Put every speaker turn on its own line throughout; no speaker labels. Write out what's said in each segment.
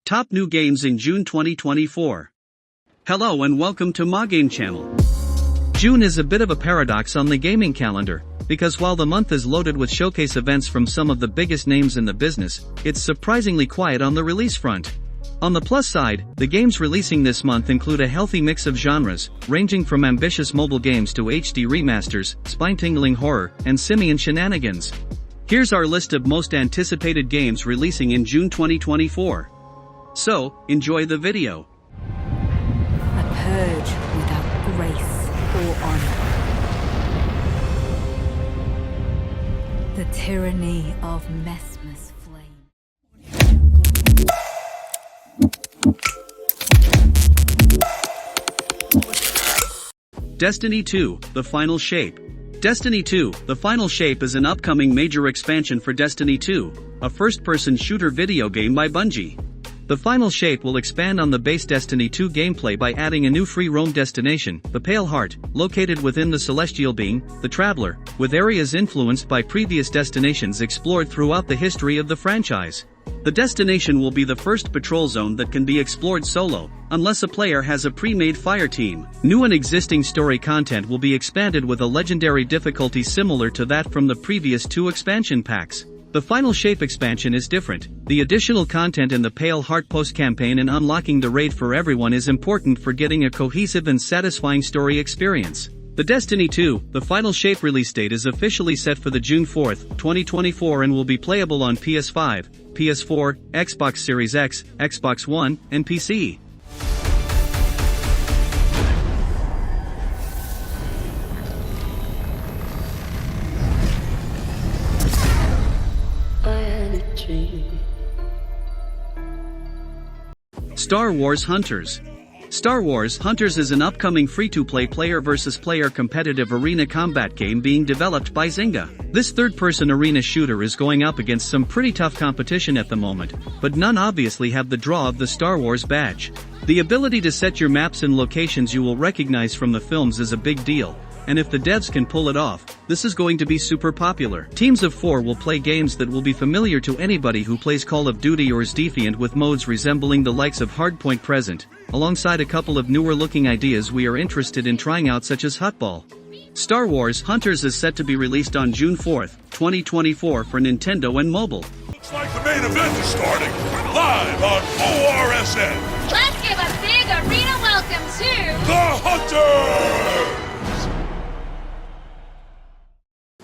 Top new games in June 2024. Hello and welcome to my game channel. June is a bit of a paradox on the gaming calendar, because while the month is loaded with showcase events from some of the biggest names in the business, it's surprisingly quiet on the release front. On the plus side, the games releasing this month include a healthy mix of genres, ranging from ambitious mobile games to HD remasters, spine-tingling horror, and simian shenanigans. Here's our list of most anticipated games releasing in June 2024. So, enjoy the video.
A purge without grace or honor. The tyranny of Mesmer's flame.
Destiny 2, The Final Shape. Destiny 2, The Final Shape is an upcoming major expansion for Destiny 2, a first-person shooter video game by Bungie. The Final Shape will expand on the base Destiny 2 gameplay by adding a new free roam destination, the Pale Heart, located within the Celestial Being, the Traveler, with areas influenced by previous destinations explored throughout the history of the franchise. The destination will be the first patrol zone that can be explored solo, unless a player has a pre-made fire team. New and existing story content will be expanded with a legendary difficulty similar to that from the previous two expansion packs. The Final Shape expansion is different. The additional content in the Pale Heart post-campaign and unlocking the raid for everyone is important for getting a cohesive and satisfying story experience. The Destiny 2, The Final Shape release date is officially set for the June 4, 2024 and will be playable on PS5, PS4, Xbox Series X, Xbox One, and PC. Star Wars Hunters. Star Wars Hunters is an upcoming free-to-play player versus player competitive arena combat game being developed by Zynga. This third-person arena shooter is going up against some pretty tough competition at the moment, but none obviously have the draw of the Star Wars badge. The ability to set your maps and locations you will recognize from the films is a big deal, and if the devs can pull it off, this is going to be super popular. Teams of 4 will play games that will be familiar to anybody who plays Call of Duty or is Defiant, with modes resembling the likes of Hardpoint present, alongside a couple of newer looking ideas we are interested in trying out, such as Hutball. Star Wars Hunters is set to be released on June 4, 2024 for Nintendo and mobile.
Looks like the main event is starting, live on ORSN.
Let's give a big arena welcome to
The Hunters!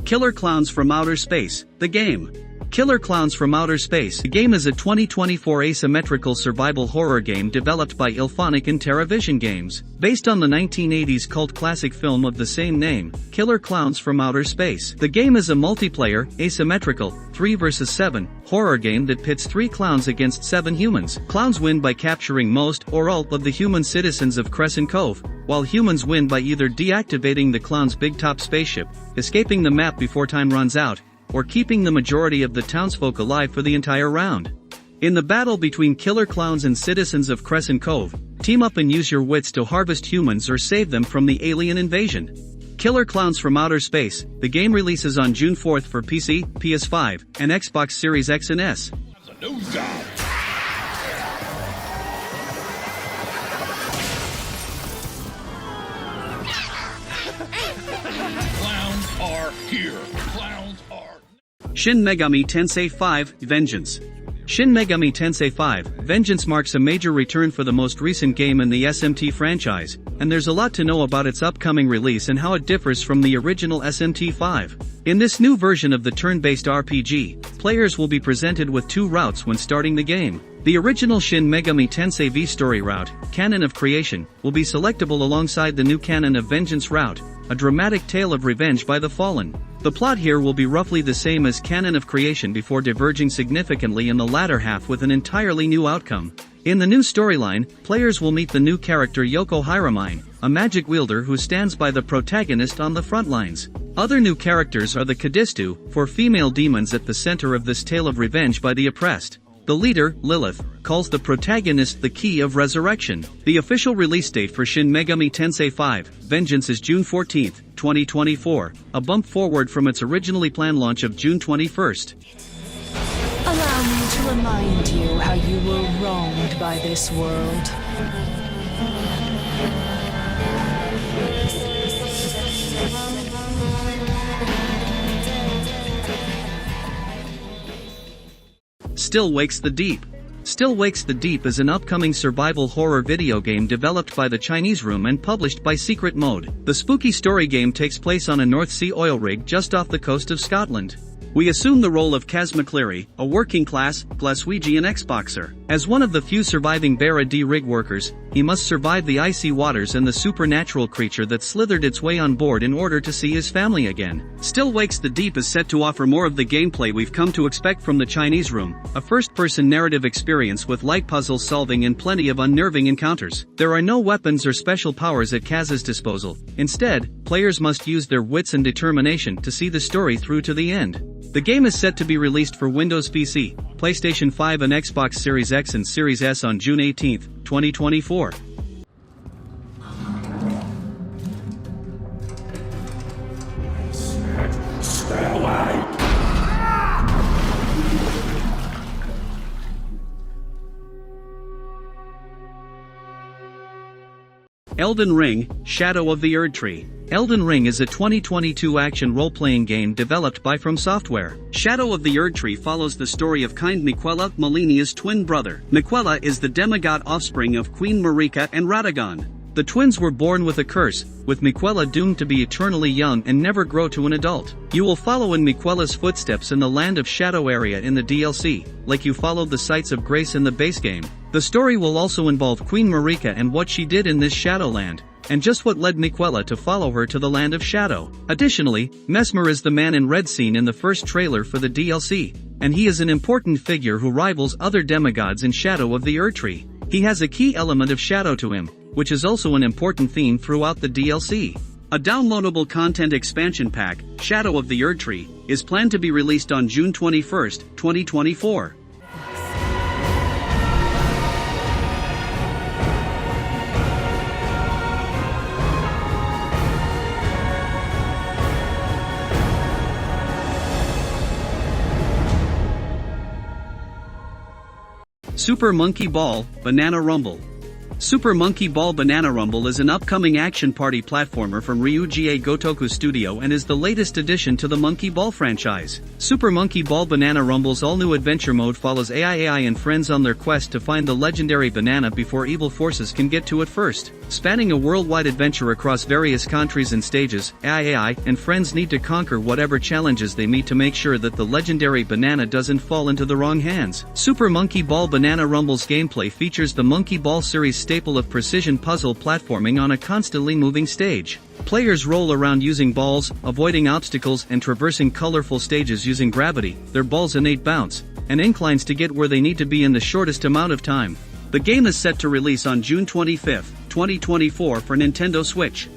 Killer Klowns from Outer Space, the game. Killer Klowns from Outer Space, the game is a 2024 asymmetrical survival horror game developed by Ilphonic and TerraVision Games. Based on the 1980s cult classic film of the same name, Killer Klowns from Outer Space. The game is a multiplayer, asymmetrical, 3 vs 7, horror game that pits 3 clowns against 7 humans. Clowns win by capturing most or all of the human citizens of Crescent Cove, while humans win by either deactivating the clown's big top spaceship, escaping the map before time runs out, or keeping the majority of the townsfolk alive for the entire round. In the battle between killer clowns and citizens of Crescent Cove, team up and use your wits to harvest humans or save them from the alien invasion. Killer Klowns from Outer Space, the game releases on June 4 for PC, PS5, and Xbox Series X and S.
That's a new job. Clowns are here. Clowns are...
Shin Megami Tensei 5, Vengeance. Shin Megami Tensei 5, Vengeance marks a major return for the most recent game in the SMT franchise, and there's a lot to know about its upcoming release and how it differs from the original SMT 5. In this new version of the turn-based RPG, players will be presented with 2 routes when starting the game. The original Shin Megami Tensei V story route, Canon of Creation, will be selectable alongside the new Canon of Vengeance route, a dramatic tale of revenge by the fallen. The plot here will be roughly the same as Canon of Creation before diverging significantly in the latter half with an entirely new outcome. In the new storyline, players will meet the new character Yoko Hiramine, a magic wielder who stands by the protagonist on the front lines. Other new characters are the Kadistu, 4 female demons at the center of this tale of revenge by the oppressed. The leader, Lilith, calls the protagonist the Key of Resurrection. The official release date for Shin Megami Tensei 5, Vengeance is June 14, 2024, a bump forward from its originally planned launch of June 21.
Allow me to remind you how you were wronged by this world.
Still Wakes the Deep. Still Wakes the Deep is an upcoming survival horror video game developed by the Chinese Room and published by Secret Mode. The spooky story game takes place on a North Sea oil rig just off the coast of Scotland. We assume the role of Kaz McCleary, a working-class, Glaswegian ex-boxer. As one of the few surviving Barra D rig workers, he must survive the icy waters and the supernatural creature that slithered its way on board in order to see his family again. Still Wakes the Deep is set to offer more of the gameplay we've come to expect from the Chinese Room, a first-person narrative experience with light puzzle solving and plenty of unnerving encounters. There are no weapons or special powers at Kaz's disposal. Instead, players must use their wits and determination to see the story through to the end. The game is set to be released for Windows PC, PlayStation 5 and Xbox Series X and Series S on June 18, 2024.
Stay away!
Elden Ring, Shadow of the Erdtree. Elden Ring is a 2022 action role-playing game developed by From Software. Shadow of the Erdtree follows the story of kind Miquella, Malenia's twin brother. Miquella is the demigod offspring of Queen Marika and Radagon. The twins were born with a curse, with Miquella doomed to be eternally young and never grow to an adult. You will follow in Miquella's footsteps in the Land of Shadow area in the DLC, like you followed the Sights of Grace in the base game. The story will also involve Queen Marika and what she did in this Shadowland, and just what led Miquella to follow her to the Land of Shadow. Additionally, Mesmer is the man in red seen in the first trailer for the DLC, and he is an important figure who rivals other demigods in Shadow of the Erdtree. He has a key element of shadow to him, which is also an important theme throughout the DLC. A downloadable content expansion pack, Shadow of the Erdtree, is planned to be released on June 21, 2024. Super Monkey Ball, Banana Rumble. Super Monkey Ball Banana Rumble is an upcoming action party platformer from Ryuji Gotoku Studio and is the latest addition to the Monkey Ball franchise. Super Monkey Ball Banana Rumble's all-new adventure mode follows AI and friends on their quest to find the legendary banana before evil forces can get to it first. Spanning a worldwide adventure across various countries and stages, AI and friends need to conquer whatever challenges they meet to make sure that the legendary banana doesn't fall into the wrong hands. Super Monkey Ball Banana Rumble's gameplay features the Monkey Ball series staple of precision puzzle platforming on a constantly moving stage. Players roll around using balls, avoiding obstacles and traversing colorful stages using gravity, their ball's innate bounce, and inclines to get where they need to be in the shortest amount of time. The game is set to release on June 25, 2024 for Nintendo Switch.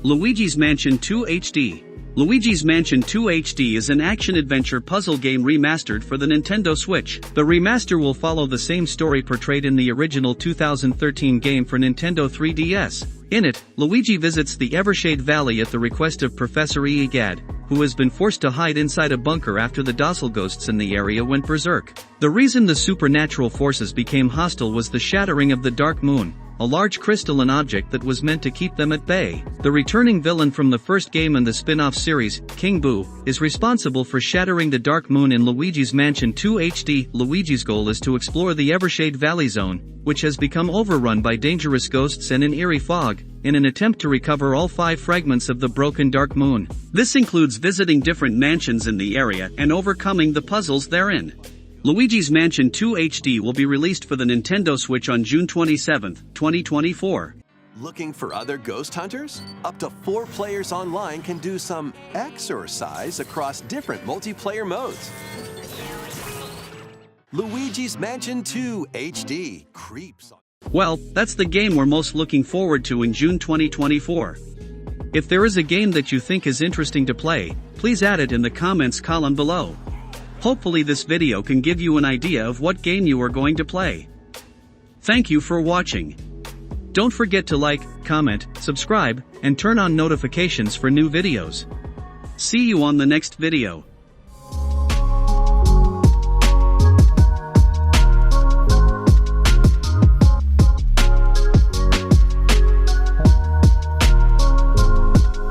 Luigi's Mansion 2 HD. Luigi's Mansion 2 HD is an action-adventure puzzle game remastered for the Nintendo Switch. The remaster will follow the same story portrayed in the original 2013 game for Nintendo 3DS. In it, Luigi visits the Evershade Valley at the request of Professor Eegad, who has been forced to hide inside a bunker after the docile ghosts in the area went berserk. The reason the supernatural forces became hostile was the shattering of the Dark Moon, a large crystalline object that was meant to keep them at bay. The returning villain from the first game in the spin-off series, King Boo, is responsible for shattering the Dark Moon in Luigi's Mansion 2 HD. Luigi's goal is to explore the Evershade Valley zone, which has become overrun by dangerous ghosts and an eerie fog, in an attempt to recover all 5 fragments of the broken Dark Moon. This includes visiting different mansions in the area and overcoming the puzzles therein. Luigi's Mansion 2 HD will be released for the Nintendo Switch on June 27, 2024.
Looking for other ghost hunters? Up to 4 players online can do some exercise across different multiplayer modes. Luigi's Mansion 2 HD creeps on.
Well, that's the game we're most looking forward to in June 2024. If there is a game that you think is interesting to play, please add it in the comments column below. Hopefully this video can give you an idea of what game you are going to play. Thank you for watching. Don't forget to like, comment, subscribe, and turn on notifications for new videos. See you on the next video.